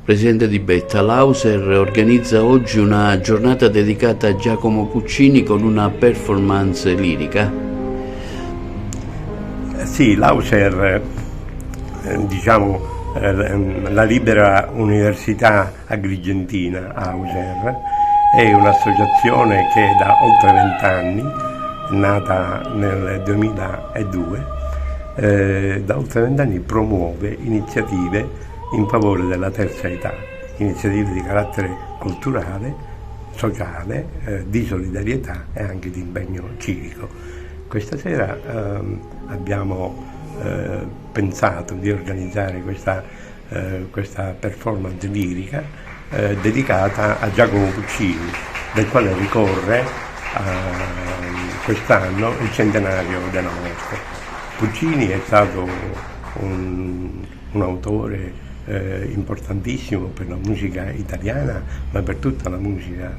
presidente di Betta, l'Auser organizza oggi una giornata dedicata a Giacomo Puccini con una performance lirica. Sì, l'Auser, la Libera Università Agrigentina, Auser, è un'associazione che da oltre 20 anni, nata nel 2002, da oltre 20 anni promuove iniziative in favore della terza età, iniziative di carattere culturale, sociale, di solidarietà e anche di impegno civico. Questa sera abbiamo pensato di organizzare questa performance lirica dedicata a Giacomo Puccini, del quale ricorre quest'anno il centenario della morte. Puccini è stato un autore importantissimo per la musica italiana, ma per tutta la musica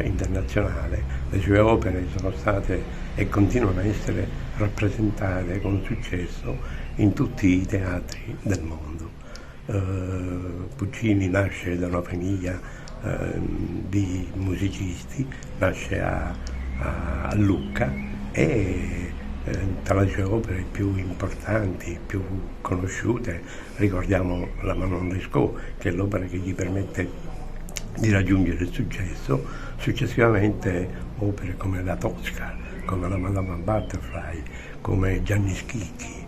internazionale. Le sue opere sono state e continuano a essere rappresentate con successo in tutti i teatri del mondo. Puccini nasce da una famiglia di musicisti, nasce a Lucca e tra le sue opere più importanti, più conosciute, ricordiamo la Manon Lescaut, che è l'opera che gli permette di raggiungere il successo. Successivamente opere come La Tosca, come la Madama Butterfly, come Gianni Schicchi,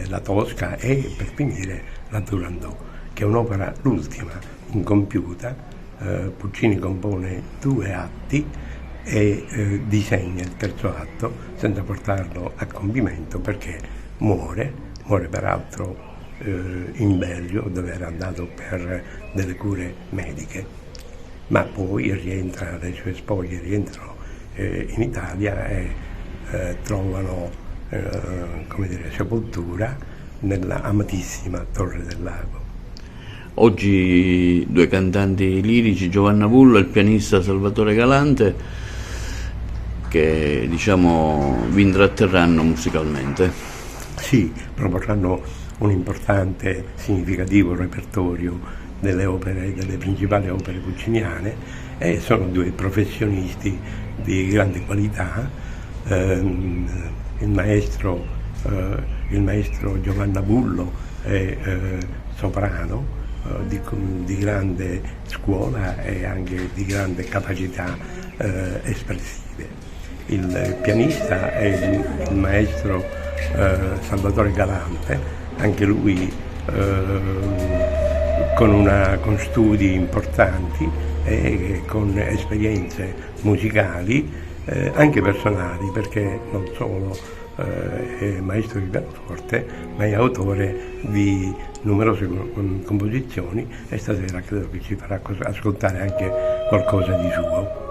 La Tosca e per finire la Turandot, che è un'opera, l'ultima, incompiuta. Puccini compone 2 atti e disegna il terzo atto senza portarlo a compimento perché muore peraltro in Belgio, dove era andato per delle cure mediche, ma poi rientra, le sue spoglie rientrano in Italia e trovano sepoltura nella amatissima Torre del Lago. Oggi 2 cantanti lirici, Giovanna Vullo e il pianista Salvatore Galante, che vi intratterranno musicalmente. Sì, proporranno un importante, significativo repertorio delle principali opere pucciniane e sono 2 professionisti di grande qualità. Il maestro Giovanna Vullo è soprano di grande scuola e anche di grande capacità espressive. Il pianista è il maestro Salvatore Galante, anche lui con studi importanti e con esperienze musicali, anche personali, perché non solo è maestro di pianoforte, ma è autore di numerose composizioni e stasera credo che ci farà ascoltare anche qualcosa di suo.